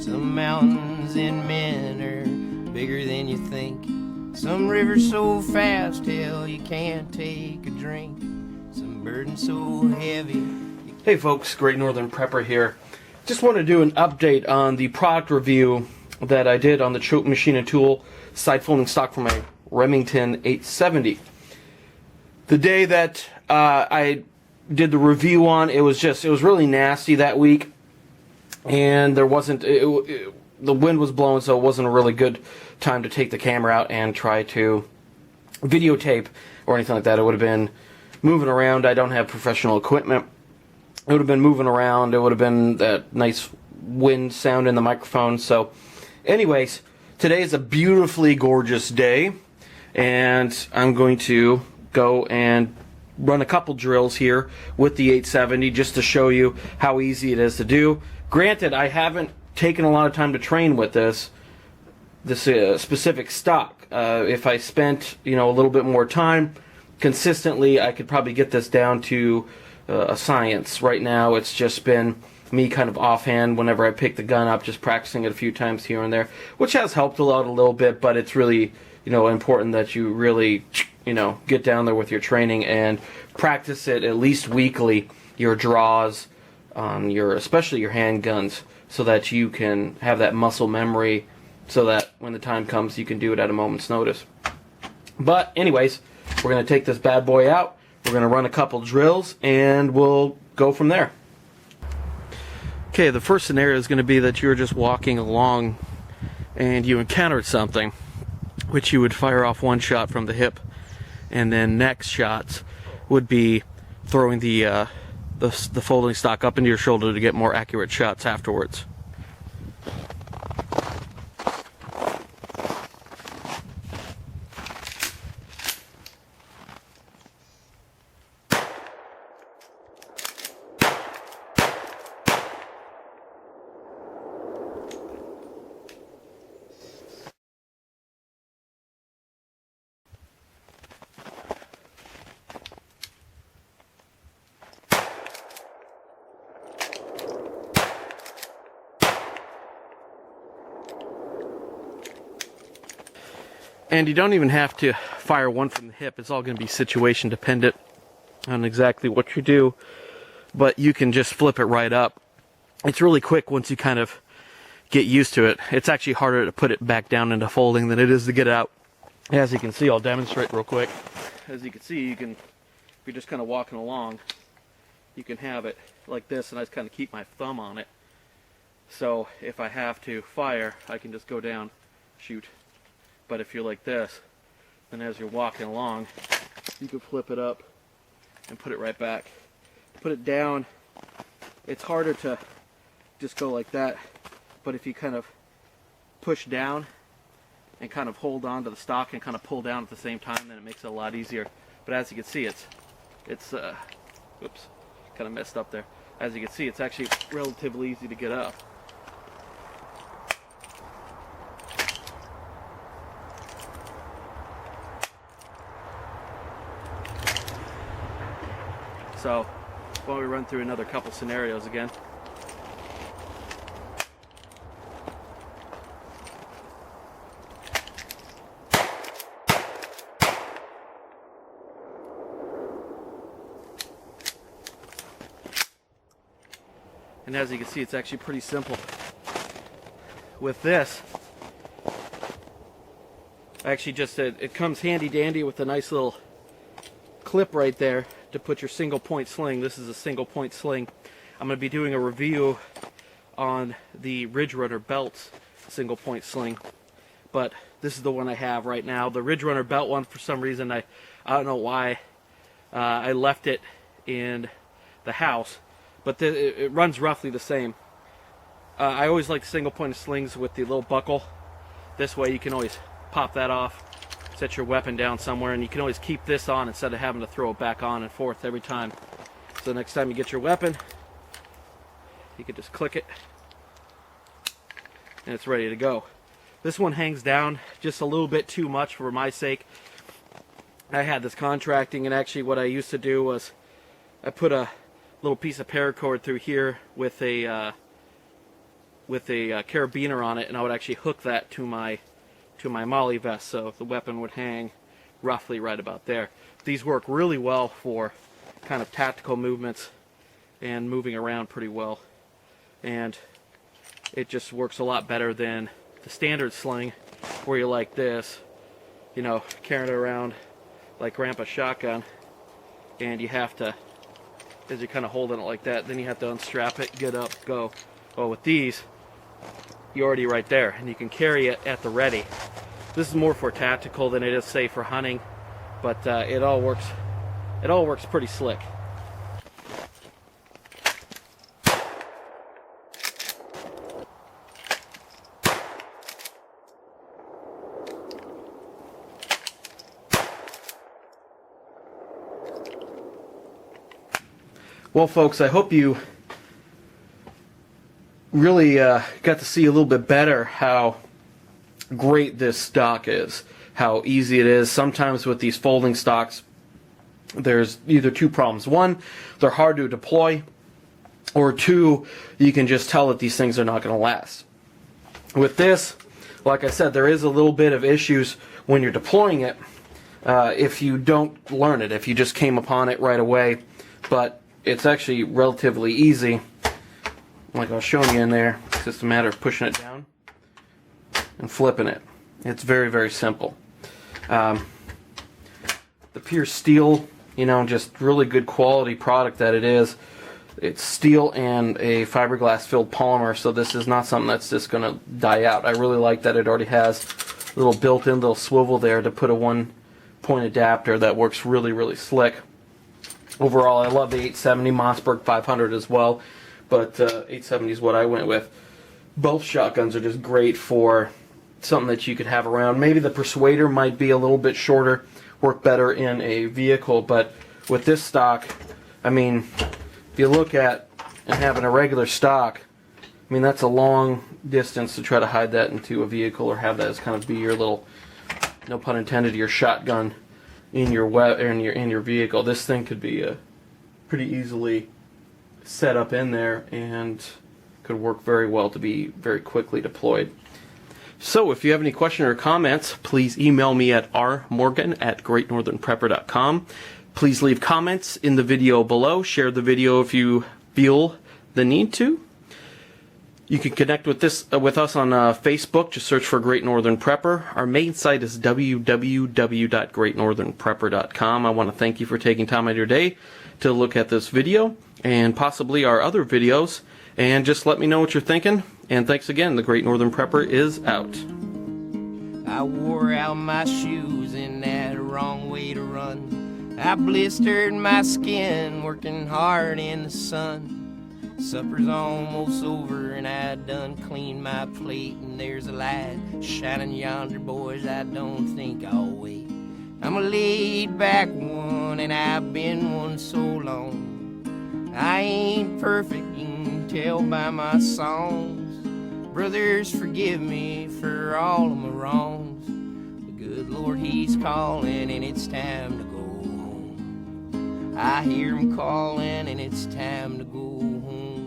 Some mountains in men are bigger than you think. Some rivers so fast, hell, you can't take a drink. Some burdens so heavy. Hey folks, Great Northern Prepper here. Just want to do an update on the product review that I did on the Choate machine and tool side folding stock for my Remington 870. The day that I did the review on, it was really nasty that week, and there wasn't, the wind was blowing, so it wasn't a really good time to take the camera out and try to videotape or anything like that. It would have been moving around. I don't have professional equipment. It would have been moving around. It would have been that nice wind sound in the microphone. So anyways, today is a beautifully gorgeous day, and I'm going to go and run a couple drills here with the 870 just to show you how easy it is to do. Granted, I haven't taken a lot of time to train with this specific stock. If I spent a little bit more time consistently, I could probably get this down to a science. Right now it's just been me kind of offhand whenever I pick the gun up, just practicing it a few times here and there, which has helped a little bit, but it's really important that you really get down there with your training and practice it at least weekly, your draws on especially your handguns, so that you can have that muscle memory, so that when the time comes you can do it at a moment's notice. But anyways, we're going to take this bad boy out, we're going to run a couple drills, and we'll go from there. Okay, the first scenario is going to be that you're just walking along and you encountered something, which you would fire off one shot from the hip, and then next shots would be throwing the folding stock up into your shoulder to get more accurate shots afterwards. And you don't even have to fire one from the hip. It's all going to be situation dependent on exactly what you do. But you can just flip it right up. It's really quick once you kind of get used to it. It's actually harder to put it back down into folding than it is to get it out. As you can see, I'll demonstrate real quick. As you can see, if you're just kind of walking along, you can have it like this, and I just kind of keep my thumb on it. So if I have to fire, I can just go down, shoot. But if you're like this, then as you're walking along, you can flip it up and put it right back. Put it down, it's harder to just go like that, but if you kind of push down and kind of hold on to the stock and kind of pull down at the same time, then it makes it a lot easier. But as you can see, it's oops, kind of messed up there. As you can see, it's actually relatively easy to get up. So, why don't we run through another couple scenarios again. And as you can see, it's actually pretty simple. With this, actually it comes handy dandy with a nice little clip right there to put your single point sling. This is a single point sling. I'm going to be doing a review on the Ridge Runner Belts single point sling, but this is the one I have right now. The Ridge Runner Belt one, for some reason, I don't know why, I left it in the house, but it runs roughly the same. I always like single point slings with the little buckle. This way you can always pop that off, set your weapon down somewhere, and you can always keep this on instead of having to throw it back on and forth every time. So next time you get your weapon, you can just click it and it's ready to go. This one hangs down just a little bit too much for my sake. I had this contracting, and actually what I used to do was I put a little piece of paracord through here with a with a carabiner on it, and I would actually hook that to my molly vest, so the weapon would hang roughly right about there. These work really well for kind of tactical movements and moving around pretty well, and it just works a lot better than the standard sling where you're like this, you know, carrying it around like Grandpa's shotgun, and you have to, as you're kind of holding it like that, then you have to unstrap it, get up, go. Well, with these, you're already right there, and you can carry it at the ready. This is more for tactical than it is, say, for hunting, but it all works pretty slick. Well, folks, I hope you really got to see a little bit better how great this stock is, how easy it is. Sometimes with these folding stocks, there's either two problems. One, they're hard to deploy, or two, you can just tell that these things are not going to last. With this, like I said, there is a little bit of issues when you're deploying it if you don't learn it, if you just came upon it right away, but it's actually relatively easy. Like I was showing you in there, it's just a matter of pushing it down and flipping it. It's very, very simple. The pure steel, you know, just really good quality product that it is. It's steel and a fiberglass filled polymer, so this is not something that's just going to die out. I really like that it already has a little built-in little swivel there to put a one-point adapter that works really, really slick. Overall, I love the 870 Mossberg 500 as well, but 870 is what I went with. Both shotguns are just great for something that you could have around. Maybe the Persuader might be a little bit shorter, work better in a vehicle, but with this stock, I mean, if you look at and having a regular stock, I mean, that's a long distance to try to hide that into a vehicle or have that as kind of be your little, no pun intended, your shotgun in your vehicle. This thing could be pretty easily set up in there and could work very well to be very quickly deployed. So if you have any questions or comments, please email me at rmorgan@greatnorthernprepper.com. Please leave comments in the video below. Share the video if you feel the need to. You can connect with us on Facebook. Just search for Great Northern Prepper. Our main site is www.greatnorthernprepper.com. I want to thank you for taking time out of your day to look at this video and possibly our other videos. And just let me know what you're thinking. And thanks again. The Great Northern Prepper is out. I wore out my shoes in that wrong way to run. I blistered my skin working hard in the sun. Supper's almost over and I done cleaned my plate, and there's a light shining yonder, boys, I don't think I'll wait. I'm a laid back one and I've been one so long. I ain't perfect, you can tell by my songs. Brothers, forgive me for all of my wrongs. The good Lord, He's calling and it's time to go home. I hear Him calling and it's time to go home.